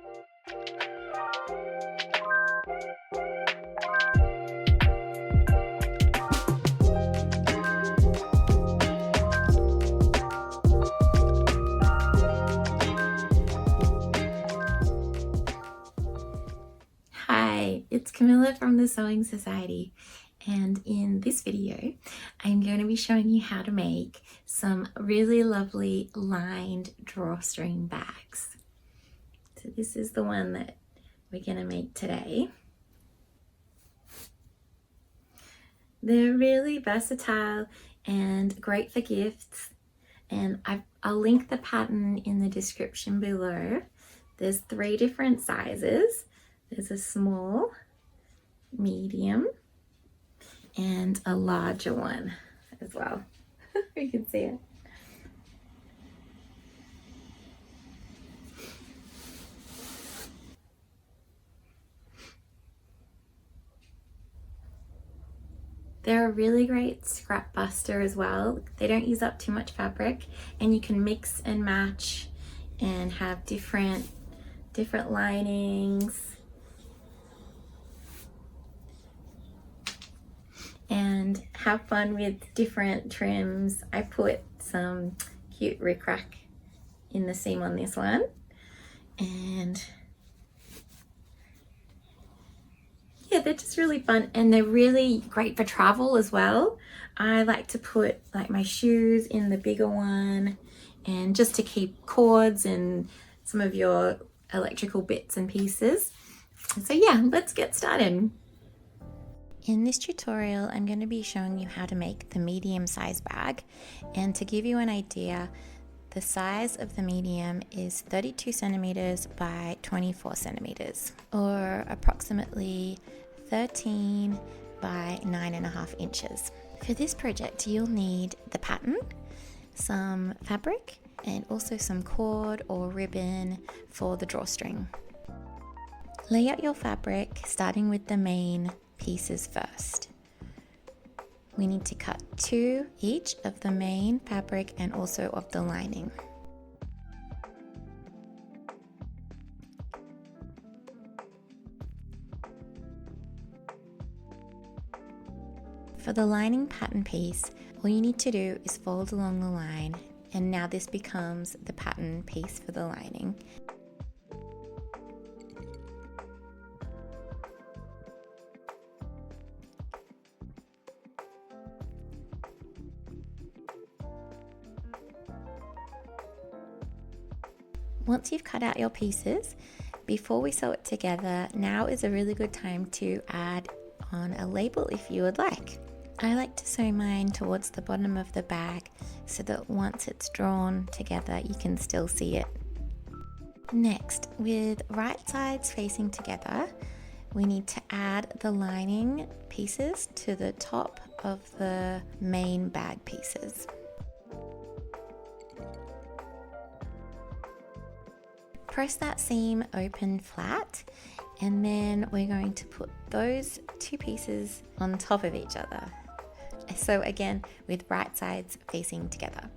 Hi, it's Camilla from the Sewing Society, and in this video I'm going to be showing you how to make some really lovely lined drawstring bags. So this is the one that we're going to make today. They're really versatile and great for gifts, and I'll link the pattern in the description below. There's 3 different sizes. There's a small, medium, and a larger one as well. You can see it. They're a really great scrap buster as well. They don't use up too much fabric, and you can mix and match and have different linings and have fun with different trims. I put some cute rickrack in the seam on this one, and yeah, they're just really fun, and they're really great for travel as well. I like to put like my shoes in the bigger one, and just to keep cords and some of your electrical bits and pieces. So yeah, let's get started. In this tutorial, I'm going to be showing you how to make the medium size bag, and to give you an idea, the size of the medium is 32 centimeters by 24 centimeters, or approximately 13 by 9.5 inches. For this project, you'll need the pattern, some fabric, and also some cord or ribbon for the drawstring. Lay out your fabric, starting with the main pieces first. We need to cut 2 each of the main fabric and also of the lining. For the lining pattern piece, all you need to do is fold along the line, and now this becomes the pattern piece for the lining. Once you've cut out your pieces, before we sew it together, now is a really good time to add on a label if you would like. I like to sew mine towards the bottom of the bag so that once it's drawn together, you can still see it. Next, with right sides facing together, we need to add the lining pieces to the top of the main bag pieces. Press that seam open flat, and then we're going to put those 2 pieces on top of each other. So again, with right sides facing together.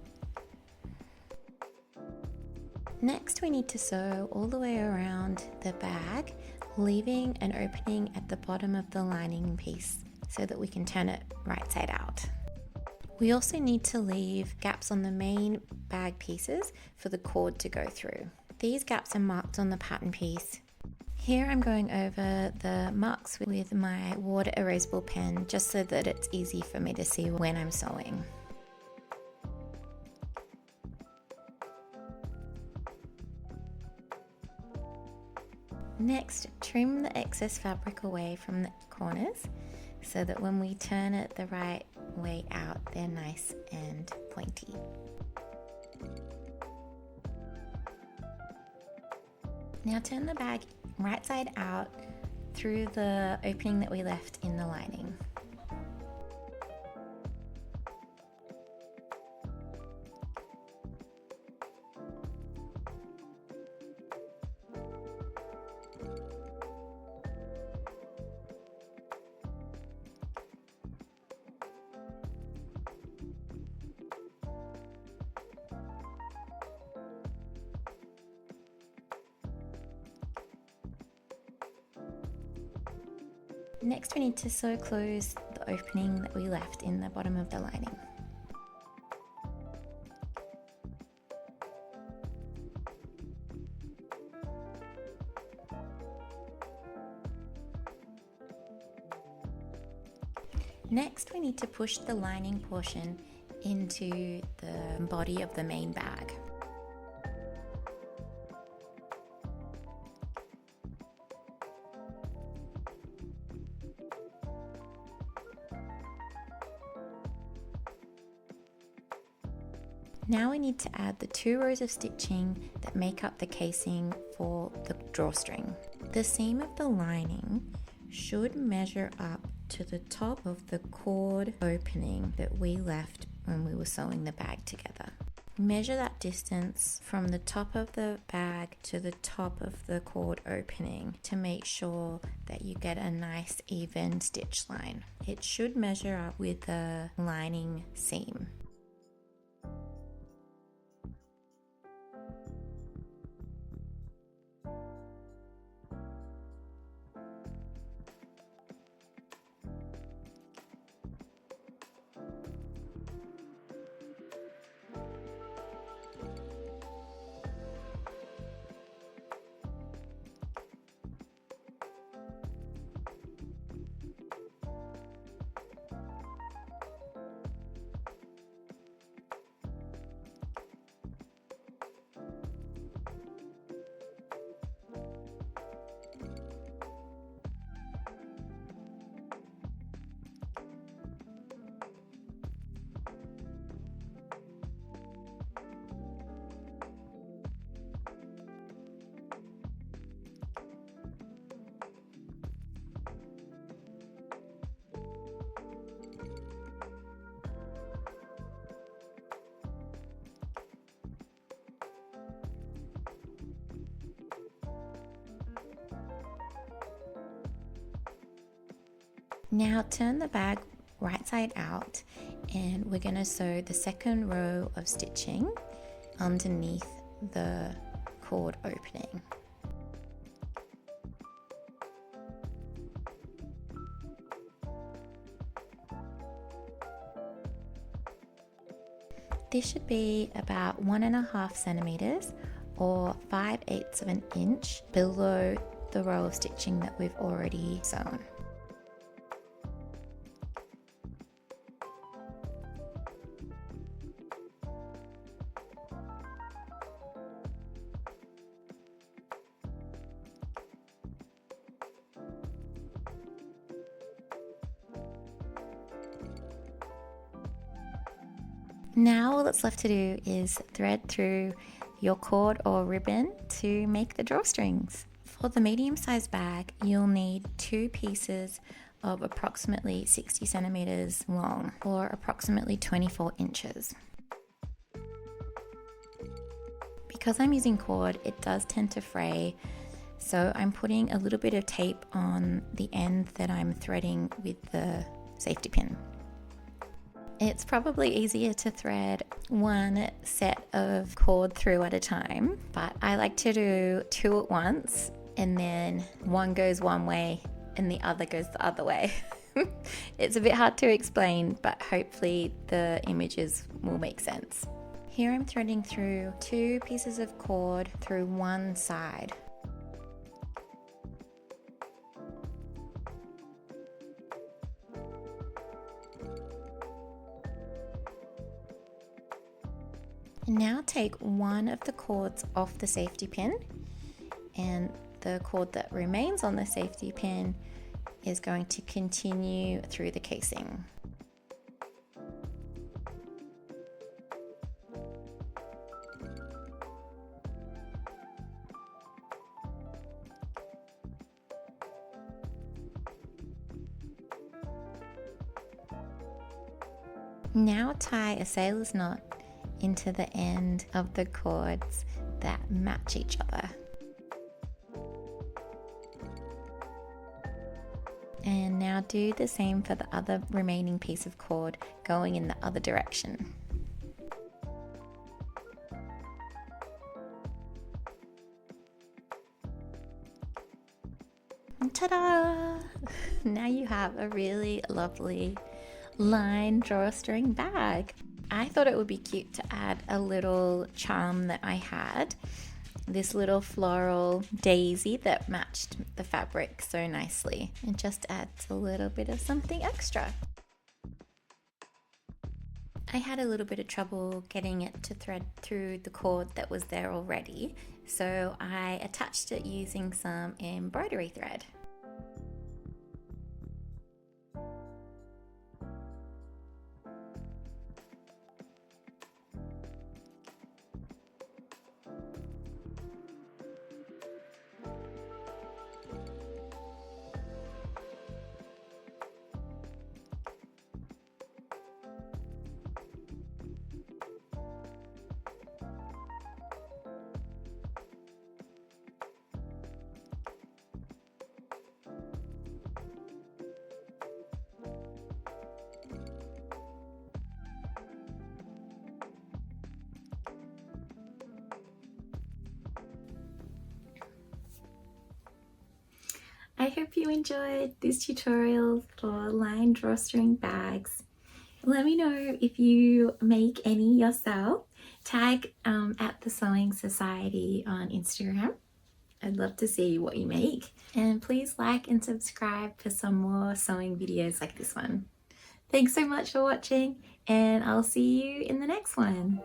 Next, we need to sew all the way around the bag, leaving an opening at the bottom of the lining piece so that we can turn it right side out. We also need to leave gaps on the main bag pieces for the cord to go through. These gaps are marked on the pattern piece. Here I'm going over the marks with my water erasable pen just so that it's easy for me to see when I'm sewing. Next, trim the excess fabric away from the corners so that when we turn it the right way out, they're nice and pointy. Now turn the bag right side out through the opening that we left in the lining. Next, we need to sew close the opening that we left in the bottom of the lining. Next, we need to push the lining portion into the body of the main bag. Now we need to add the 2 rows of stitching that make up the casing for the drawstring. The seam of the lining should measure up to the top of the cord opening that we left when we were sewing the bag together. Measure that distance from the top of the bag to the top of the cord opening to make sure that you get a nice even stitch line. It should measure up with the lining seam. Now turn the bag right side out and we're going to sew the second row of stitching underneath the cord opening. This should be about 1.5 centimeters or 5/8 of an inch below the row of stitching that we've already sewn. Now all that's left to do is thread through your cord or ribbon to make the drawstrings. For the medium-sized bag, you'll need 2 pieces of approximately 60 centimeters long or approximately 24 inches. Because I'm using cord, it does tend to fray, so I'm putting a little bit of tape on the end that I'm threading with the safety pin. It's probably easier to thread one set of cord through at a time, but I like to do 2 at once, and then one goes one way and the other goes the other way. It's a bit hard to explain, but hopefully the images will make sense. Here I'm threading through 2 pieces of cord through one side. And now take one of the cords off the safety pin, and the cord that remains on the safety pin is going to continue through the casing. Now tie a sailor's knot into the end of the cords that match each other. And now do the same for the other remaining piece of cord going in the other direction. Ta-da! Now you have a really lovely line drawstring bag. I thought it would be cute to add a little charm that I had. This little floral daisy that matched the fabric so nicely. It just adds a little bit of something extra. I had a little bit of trouble getting it to thread through the cord that was there already, so I attached it using some embroidery thread. I hope you enjoyed this tutorial for line drawstring bags. Let me know if you make any yourself. Tag at the Sewing Society on Instagram. I'd love to see what you make. And please like and subscribe for some more sewing videos like this one. Thanks so much for watching, and I'll see you in the next one.